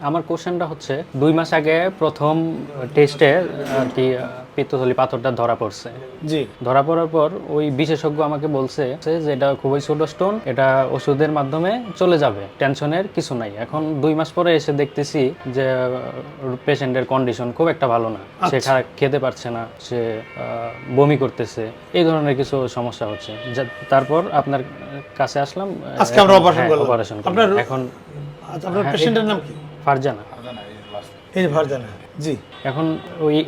আমার কোশ্চেনটা হচ্ছে ২ মাস আগে প্রথম টেস্টে আর কি পিত্তথলি পাথরটা ধরা পড়ছে। জি। ধরা পড়ার পর ওই বিশেষজ্ঞ আমাকে বলছে যে এটা খুবই ছোট স্টোন, এটা ওষুধের মাধ্যমে চলে যাবে, টেনশনের কিছু নাই। এখন ২ মাস পরে এসে দেখতেছি যে পেশেন্টের কন্ডিশন খুব একটা ভালো না, সে খেতে পারছে না, সে বমি করতেছে, এই ধরনের কিছু সমস্যা হচ্ছে। তারপর আপনার কাছে আসলাম, আজকে আমরা অপারেশন করলাম। আপনার এখন আপনার পেশেন্টের নাম কি? ফারজানা। এই যে ফারজানা। জি। এখন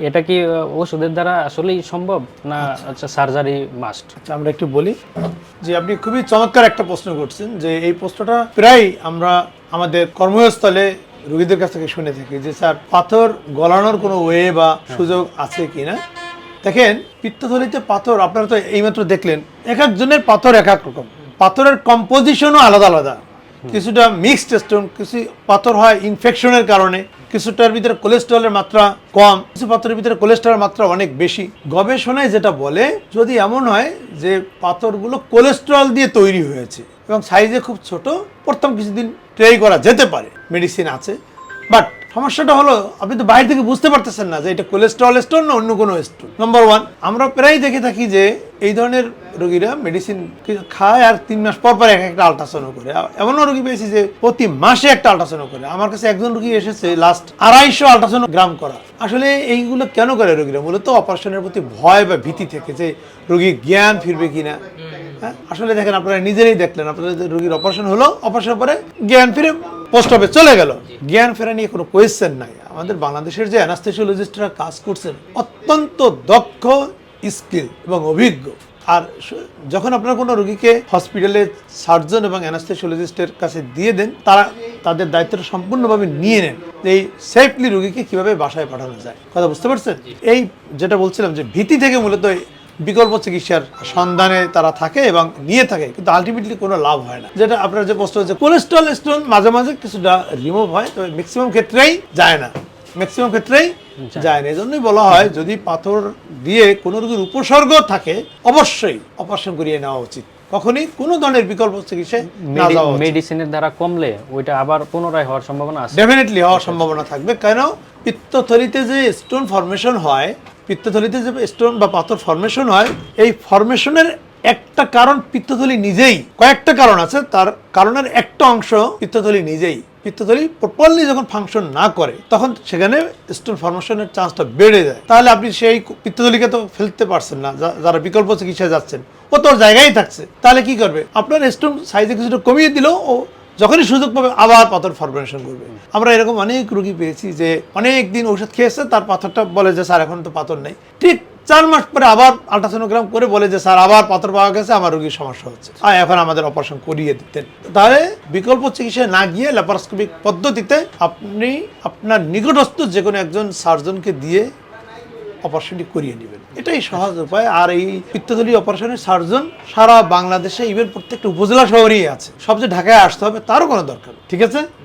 এটা কি ওষুধের দ্বারা আসলেই সম্ভব না আচ্ছা সার্জারি মাস্ট? আচ্ছা, আমরা একটু বলি যে আপনি খুবই চমৎকার একটা প্রশ্ন করছেন, যে এই প্রশ্নটা প্রায় আমরা আমাদের কর্মস্থলে রোগীদের কাছ থেকে শুনে থাকি যে স্যার পাথর গলানোর কোনো ওয়ে বা সুযোগ আছে কিনা। দেখেন, পিত্তথলিতে পাথর আপনারা তো এইমাত্র দেখলেন, এক একজনের পাথর এক এক রকম, পাথরের কম্পোজিশনও আলাদা আলাদা। কিছুটা মিক্সড স্টোন, কিছু পাথর হয় ইনফেকশনের কারণে, কিছুটার ভিতরে কোলেস্টেরলের মাত্রা কম, কিছু পাথরের ভিতরে কোলেস্টেরলের মাত্রা অনেক বেশি। গবেষণায় যেটা বলে, যদি এমন হয় যে পাথরগুলো কোলেস্টেরল দিয়ে তৈরি হয়েছে এবং সাইজে খুব ছোট, প্রথম কিছুদিন ট্রাই করা যেতে পারে, মেডিসিন আছে। বাট সমস্যাটা হলো, আপনি তো বাইরে থেকে বুঝতে পারতেছেন না যে এটা কোলেস্টেরল স্টোন না অন্য কোনো স্টোন। নম্বর ওয়ান, আমরা প্রায় দেখে থাকি যে এই ধরনের রোগীরা মেডিসিন খায় আর 3 মাস পর পর একটা আল্ট্রাসাউন্ড করে। এমনও রোগী পেয়েছি যে প্রতি মাসে একটা আল্ট্রাসাউন্ড করে। আমার কাছে একজন রোগী এসেছে লাস্ট 250 আল্ট্রাসাউন্ড করা। আসলে এইগুলো কেন করে রোগীরা? মূলত অপারেশনের প্রতি ভয় বা ভীতি থেকে, যে রোগীর জ্ঞান ফিরবে কিনা। হ্যাঁ, আসলে দেখেন, আপনারা নিজেরাই দেখলেন, আপনাদের রোগীর অপারেশন হলো, অপারেশন পরে জ্ঞান ফিরে পোস্ট অফে চলে গেল। জ্ঞান ফেরা নিয়ে কোনো কোয়েশ্চেন নাই। আমাদের বাংলাদেশের যে অ্যানাস্থেসিওলজিস্টরা কাজ করছেন, অত্যন্ত দক্ষ, স্কিল এবং অভিজ্ঞ। আর যখন আপনারা কোনো রোগীকে হসপিটালে সার্জন এবং অ্যানাস্থেসিওলজিস্টের কাছে দিয়ে দেন, তারা তাদের দায়িত্বটা সম্পূর্ণভাবে নিয়ে নেন যে এই সেফলি রোগীকে কিভাবে বাসায় পাঠানো যায়। কথা বুঝতে পারছেন? এই যেটা বলছিলাম যে ভীতি থেকে মূলত বিকল্প চিকিৎসার সন্ধানে তারা থাকে এবং নিয়ে থাকে, কিন্তু আলটিমেটলি কোনো লাভ হয় না। যেটা আপনার যে প্রশ্ন হচ্ছে, কোলেস্ট্রল স্টোন মাঝে মাঝে কিছুটা রিমুভ হয়, তবে ম্যাক্সিমাম ক্ষেত্রেই যায় না, ম্যাক্সিমাম ক্ষেত্রেই যায় না। এই জন্যই বলা হয়, যদি পাথর দিয়ে কোনো রোগীর উপসর্গ থাকে, অবশ্যই অপারেশন করিয়ে নেওয়া উচিত। কখনই কোনো ধরনের বিকল্প চিকিৎসায় না যাওয়া উচিত। মেডিসিনের দ্বারা কমলে ওইটা আবার পুনরায় হওয়ার সম্ভাবনা আছে? ডেফিনেটলি হওয়ার সম্ভাবনা থাকবে। কেন? পিত্তথলিতে যে স্টোন ফরমেশন হয়, পিত্তথলিতে যে স্টোন বা পাথর ফরমেশন হয়, এই ফরমেশনের একটা কারণ পিত্তথলি নিজেই, কয়েকটা কারণ আছে, তার কারণের একটা অংশ পিত্তথলি নিজেই। পিত্তথলি প্রপারলি যখন ফাংশন না করে, তখন সেখানে স্টোন ফরমেশনের চান্সটা বেড়ে যায়। তাহলে আপনি সেই পিত্তথলিকে তো ফেলতে পারছেন না, যারা বিকল্প চিকিৎসায় যাচ্ছেন, ও তোর জায়গায় থাকছে। তাহলে কি করবে? আপনার স্টোন সাইজে কিছুটা কমিয়ে দিলেও ও যখনই সুযোগ পাবে আবার পাথর ফরমেশন করবে। আমরা এরকম অনেক রোগী পেয়েছি যে অনেক দিন ঔষধ খেয়েছে, তার পাথরটা বলে যে স্যার এখন তো পাথর নেই, ঠিক 4 মাস পরে আবার আল্ট্রাসোনোগ্রাম করে বলে যে স্যার আবার পাথর পাওয়া গেছে, আমার রোগীর সমস্যা হচ্ছে, আর এখন আমাদের অপারেশন করিয়ে দিতেন। তাহলে বিকল্প চিকিৎসায় না গিয়ে ল্যাপারোস্কোপিক পদ্ধতিতে আপনি আপনার নিকটস্থ যে কোনো একজন সার্জনকে দিয়ে অপারেশনটি করিয়ে নেবেন, এটাই সহজ উপায়। আর এই পিত্তথলি অপারেশনের সার্জন সারা বাংলাদেশে, ইভেন প্রত্যেকটা উপজেলা শহরেই আছে। সবচেয়ে ঢাকায় আসতে হবে তারও কোনো দরকার, ঠিক আছে?